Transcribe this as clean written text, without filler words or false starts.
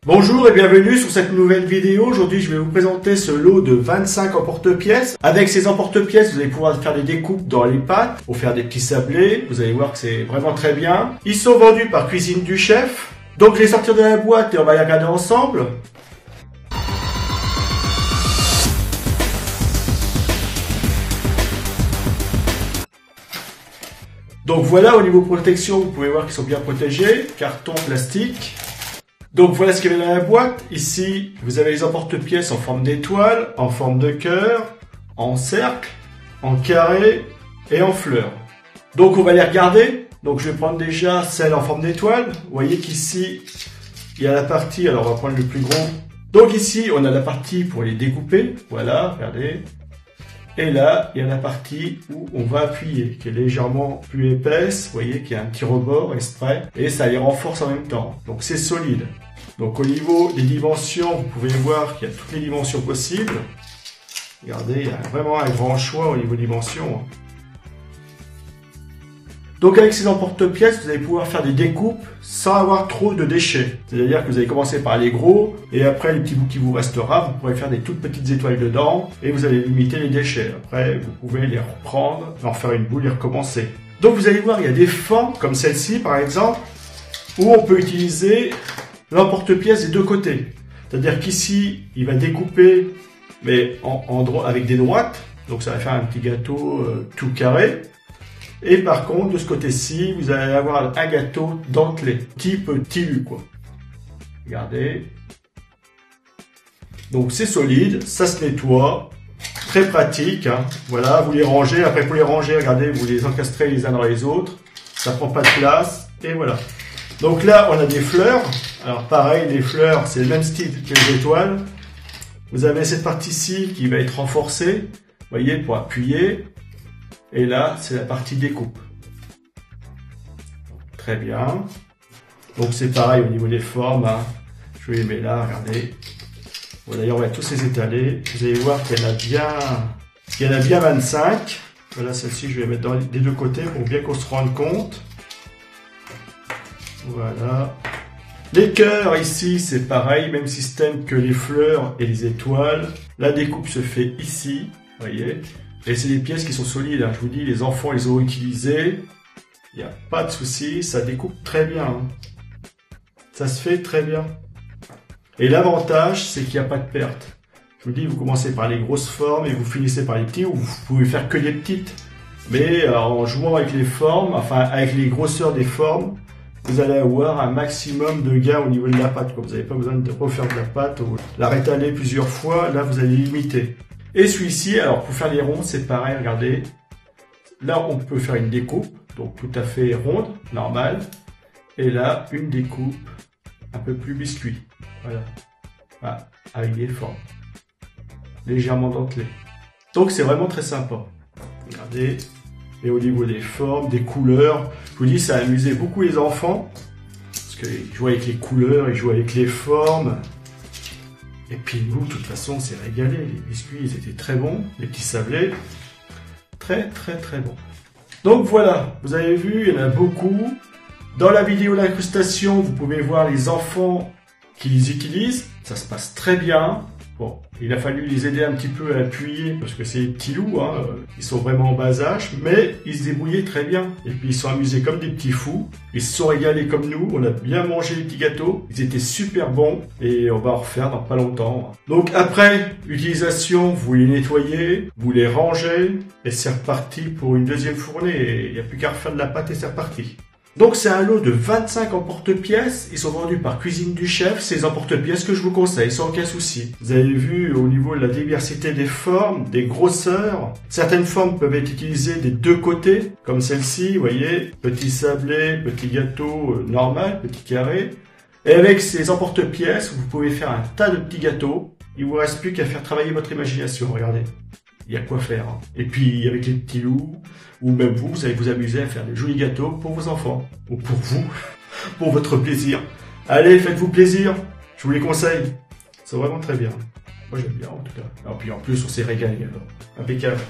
Bonjour et bienvenue sur cette nouvelle vidéo. Aujourd'hui, je vais vous présenter ce lot de 25 emporte-pièces. Avec ces emporte-pièces, vous allez pouvoir faire des découpes dans les pâtes pour faire des petits sablés. Vous allez voir que c'est vraiment très bien. Ils sont vendus par Cuisine du Chef. Donc, je vais sortir de la boîte et on va les regarder ensemble. Donc voilà, au niveau protection, vous pouvez voir qu'ils sont bien protégés. Carton, plastique. Donc voilà ce qu'il y avait dans la boîte. Ici, vous avez les emporte-pièces en forme d'étoile, en forme de cœur, en cercle, en carré et en fleur. Donc on va les regarder. Donc je vais prendre déjà celle en forme d'étoile. Vous voyez qu'ici, il y a la partie, alors on va prendre le plus gros. Donc ici, on a la partie pour les découper. Voilà, regardez. Et là, il y a la partie où on va appuyer, qui est légèrement plus épaisse. Vous voyez qu'il y a un petit rebord exprès. Et ça les renforce en même temps. Donc c'est solide. Donc au niveau des dimensions, vous pouvez voir qu'il y a toutes les dimensions possibles. Regardez, il y a vraiment un grand choix au niveau dimensions. Donc avec ces emporte-pièces, vous allez pouvoir faire des découpes sans avoir trop de déchets. C'est-à-dire que vous allez commencer par les gros, et après les petits bouts qui vous restera, vous pourrez faire des toutes petites étoiles dedans, et vous allez limiter les déchets. Après, vous pouvez les reprendre, en faire une boule et recommencer. Donc vous allez voir, il y a des formes, comme celle-ci par exemple, où on peut utiliser l'emporte-pièce des deux côtés. C'est-à-dire qu'ici, il va découper, mais avec des droites, donc ça va faire un petit gâteau tout carré. Et par contre, de ce côté-ci, vous allez avoir un gâteau dentelé, type tilu, quoi. Regardez. Donc c'est solide, ça se nettoie, très pratique. Hein. Voilà, vous les rangez. Après, pour les ranger, regardez, vous les encastrez les uns dans les autres. Ça prend pas de place. Et voilà. Donc là, on a des fleurs. Alors pareil, les fleurs, c'est le même style que les étoiles. Vous avez cette partie-ci qui va être renforcée. Vous voyez, pour appuyer. Et là, c'est la partie découpe. Très bien. Donc c'est pareil au niveau des formes. Hein. Je les mets là, regardez. Bon, d'ailleurs, on va tous les étaler. Vous allez voir qu'il y en a bien 25. Voilà, celle-ci, je vais mettre des deux côtés pour bien qu'on se rende compte. Voilà. Les cœurs, ici, c'est pareil. Même système que les fleurs et les étoiles. La découpe se fait ici. Vous voyez. Et c'est des pièces qui sont solides, hein. Je vous dis, les enfants les ont utilisées. Il n'y a pas de souci, ça découpe très bien. Hein. Ça se fait très bien. Et l'avantage, c'est qu'il n'y a pas de perte. Je vous dis, vous commencez par les grosses formes et vous finissez par les petits, ou vous pouvez faire que les petites. Mais en jouant avec les formes, enfin avec les grosseurs des formes, vous allez avoir un maximum de gain au niveau de la pâte. Vous n'avez pas besoin de refaire de la pâte ou la rétaler plusieurs fois. Là, vous allez limiter. Et celui-ci, alors pour faire les ronds, c'est pareil, regardez. Là, on peut faire une découpe, donc tout à fait ronde, normale. Et là, une découpe un peu plus biscuit. Voilà, avec des formes. Légèrement dentelées. Donc c'est vraiment très sympa. Regardez. Et au niveau des formes, des couleurs, je vous dis, ça a amusé beaucoup les enfants. Parce qu'ils jouent avec les couleurs, ils jouent avec les formes. Et puis nous, de toute façon, on s'est régalé. Les biscuits, ils étaient très bons. Les petits sablés, très très très bons. Donc voilà, vous avez vu, il y en a beaucoup. Dans la vidéo d'incrustation, vous pouvez voir les enfants qui les utilisent. Ça se passe très bien. Bon, il a fallu les aider un petit peu à appuyer parce que c'est des petits loups, hein. Ils sont vraiment en bas âge, mais ils se débrouillaient très bien. Et puis ils se sont amusés comme des petits fous. Ils se sont régalés comme nous. On a bien mangé les petits gâteaux. Ils étaient super bons et on va en refaire dans pas longtemps. Donc après utilisation, vous les nettoyez, vous les rangez et c'est reparti pour une deuxième fournée. Et il n'y a plus qu'à refaire de la pâte et c'est reparti. Donc c'est un lot de 25 emporte-pièces, ils sont vendus par Cuisine du Chef, c'est les emporte-pièces que je vous conseille, sans aucun souci. Vous avez vu au niveau de la diversité des formes, des grosseurs, certaines formes peuvent être utilisées des deux côtés, comme celle-ci, vous voyez, petit sablé, petit gâteau normal, petit carré. Et avec ces emporte-pièces, vous pouvez faire un tas de petits gâteaux, il vous reste plus qu'à faire travailler votre imagination, regardez. Il y a quoi faire. Hein. Et puis, avec les petits loups, ou même vous allez vous amuser à faire des jolis gâteaux pour vos enfants. Ou pour vous, pour votre plaisir. Allez, faites-vous plaisir. Je vous les conseille. C'est vraiment très bien. Moi, j'aime bien, en tout cas. Et puis, en plus, on s'est régalé. Alors. Impeccable.